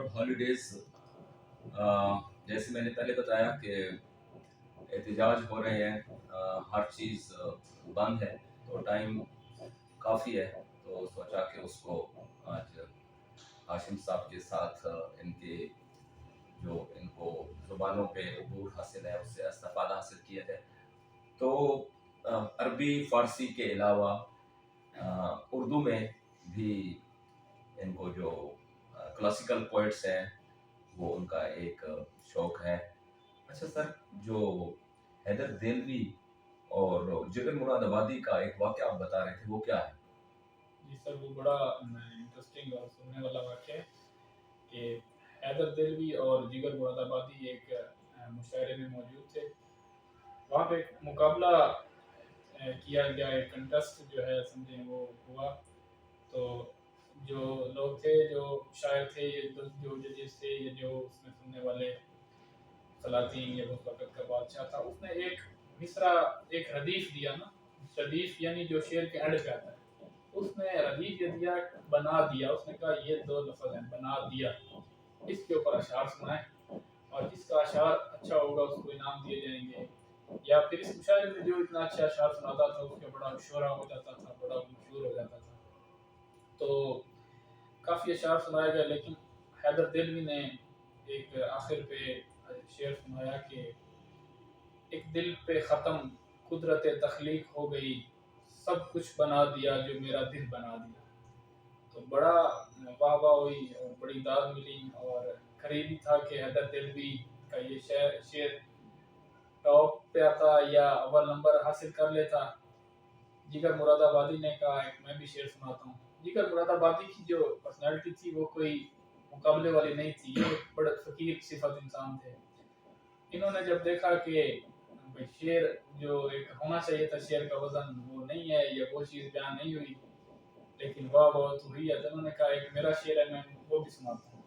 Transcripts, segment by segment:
اب ہالیڈیز جیسے میں نے پہلے بتایا کہ احتجاج ہو رہے ہیں، ہر چیز بند ہے، تو ٹائم کافی ہے، تو سوچا کہ اس کو آج ہاشم صاحب کے ساتھ ان کے جو ان کو زبانوں پہ عبور حاصل ہے اس سے استفادہ حاصل کیا جائے. تو عربی فارسی کے علاوہ اردو میں بھی ان کو جو کلاسیکل پوئٹس ہیں وہ ان کا ایک شوق ہے. اچھا سر، جو حیدر دہلوی اور جگر مراد آبادی کا ایک واقعہ آپ بتا رہے تھے، وہ کیا ہے؟ جی سر، وہ بڑا انٹرسٹنگ اور سننے والا واقعہ ہے کہ حیدر دہلوی اور جگر مراد آبادی ایک مشاعرے میں موجود تھے. وہاں پہ ایک مقابلہ کیا گیا، ایک کنٹیسٹ جو ہے سمجھیں وہ ہوا. تو جو لوگ تھے، جو شاعر تھے، جو ججز تھے، یا جو اس میں سننے والے سلاطین یا اس وقت کا بادشاہ تھا، اس نے ایک مصرع، ایک ردیف دیا نا. ردیف یعنی جو شعر کے اینڈ پہ آتا ہے. اس نے ردیف یہ دیا، بنا دیا. اس نے کہا یہ دو لفظ ہیں، بنا دیا. اس کے اوپر اشعار سنائے، اور جس کا اشعار اچھا ہوگا اس کو انعام دیے جائیں گے. یا پھر اس مشاعرے میں جو اتنا اچھا اشعار سناتا تھا اس کا بڑا شہرہ ہو جاتا تھا، بڑا مشہور ہو جاتا تھا. تو کافی اشعار سنایا گیا، لیکن حیدر دہلوی نے ایک آخر پہ شعر سنایا کہ ایک دل پہ ختم قدرت تخلیق ہو گئی، سب کچھ بنا دیا جو میرا دل بنا دیا. تو بڑا واہ واہ ہوئی اور بڑی داد ملی، اور قریبی تھا کہ حیدر دہلوی کا یہ شعر ٹاپ پہ آتا یا اول نمبر حاصل کر لیتا. جگر مراد آبادی نے کہا ایک میں بھی شعر سناتا ہوں. جگر مراد آبادی کی جو پرسنالٹی تھی وہ کوئی مقابلے والی نہیں تھی، یہ ایک بڑا فقیر صفت انسان تھے. انہوں نے جب دیکھا کہ شعر جو ایک ہونا چاہیے تھا، شعر کا وزن وہ نہیں ہے، یا وہ چیز بیان نہیں ہوئی، لیکن واہ واہ تو ہوئی ہے، تو انہوں نے کہا ایک میرا شعر ہے، میں وہ بھی سناتا ہوں.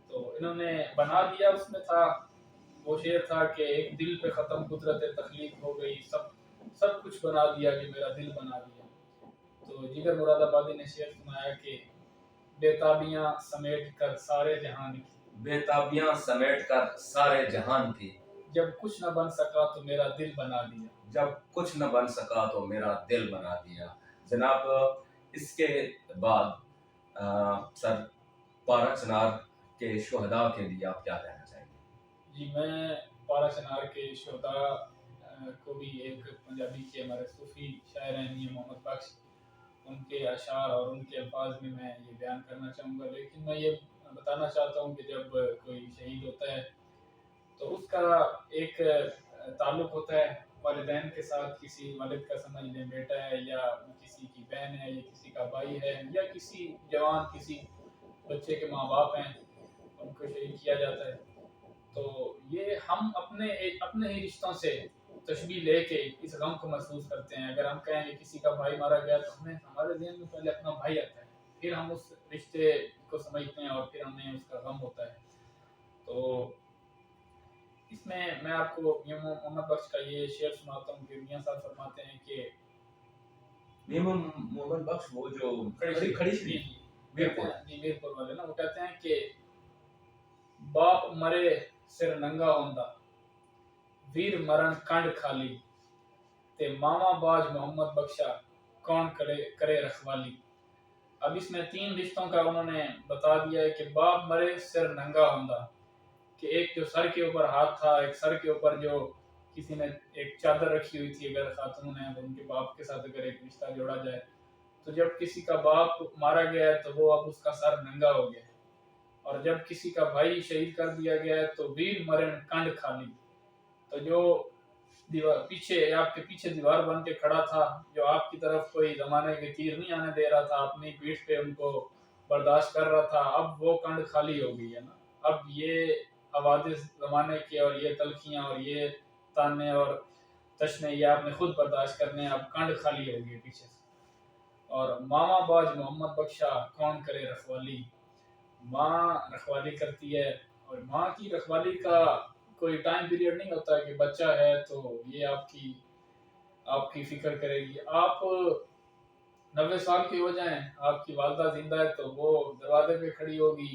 تو انہوں نے بنا دیا. اس میں تھا، وہ شعر تھا کہ ایک دل پہ ختم قدرت تخلیق ہو گئی، سب کچھ بنا دیا جو میرا دل بنا دیا. تو جگر مراد آبادی نے شعر سنایا کہ بے تابیاں سمیٹ کر سارے جہان کی، بے تابیاں سمیٹ کر سارے جہان کی، جب کچھ نہ بن سکا تو میرا دل بنا دیا. جب کچھ نہ بن سکا تو میرا دل بنا دیا. جناب، اس کے بعد سر پارا چنار کے شہداء کے لیے آپ کیا کہنا چاہیں گے؟ جی، میں پارا چنار کے شہداء کو بھی، ایک پنجابی کے ہمارے صوفی شاعر ہیں میاں محمد بخش، ان کے اشعار اور ان کے الفاظ میں یہ بیان کرنا چاہوں گا. لیکن میں یہ بتانا چاہتا ہوں کہ جب کوئی شہید ہوتا ہے تو اس کا ایک تعلق ہوتا ہے والدین کے ساتھ. کسی والد کا سمجھ لیں بیٹا ہے، یا کسی کی بہن ہے، یا کسی کا بھائی ہے، یا کسی جوان کسی بچے کے ماں باپ ہیں، ان کو شہید کیا جاتا ہے. تو یہ ہم اپنے ہی رشتوں سے تشبیہ لے کے اس غم کو محسوس کرتے ہیں. اگر ہم کہیں کہ کسی کا بھائی مارا گیا تو ہمارے ذہن میں پہلے اپنا بھائی آتا ہے، پھر ہم اس رشتے کو سمجھتے ہیں، اور پھر ہمیں اس کا غم ہوتا ہے. تو اس میں آپ کو میاں محمد بخش کا یہ شعر سناتا ہوں کہ میاں صاحب فرماتے ہیں کہ میاں محمد بخش وہ جو کھڑی شریف میرپور والے نا، وہ کہتے ہیں کہ باپ مرے سر ننگا ہوندا، ویر مرن کنڈ خالی، تے ماما باج محمد بخشا کون کرے رکھوالی. اب اس میں 3 رشتوں کا انہوں نے بتا دیا ہے کہ باپ مرے سر ننگا ہوندا، کہ ایک جو سر کے اوپر ہاتھ تھا، ایک سر کے اوپر جو کسی نے ایک چادر رکھی ہوئی تھی، اگر خاتون ہے ان کے باپ کے ساتھ اگر ایک رشتہ جوڑا جائے، تو جب کسی کا باپ مارا گیا ہے تو وہ اب اس کا سر ننگا ہو گیا. اور جب کسی کا بھائی شہید کر دیا گیا ہے تو ویر مرن کنڈ خالی، تو جو پیچھے آپ کے پیچھے دیوار بن کے کھڑا تھا، جو آپ کی طرف کوئی زمانے کے تیر نہیں آنے دے رہا تھا، اپنی پیٹھ پہ ان کو برداشت کر رہا تھا، اب وہ کنڈ خالی ہو گئی ہے نا. اب یہ حوادث زمانے کے اور یہ تلخیاں اور یہ تانے اور تشنے یہ آپ نے خود برداشت کرنے، اب کنڈ خالی ہو گئی پیچھے سے. اور ماما باج محمد بخشا کون کرے رکھوالی، ماں رکھوالی کرتی ہے. اور ماں کی رکھوالی کا کوئی ٹائم پیریڈ نہیں ہوتا کہ بچہ ہے تو یہ آپ کی فکر کرے گی. آپ 90 سال کی ہو جائیں، آپ کی والدہ زندہ ہے تو وہ دروازے پہ کھڑی ہوگی،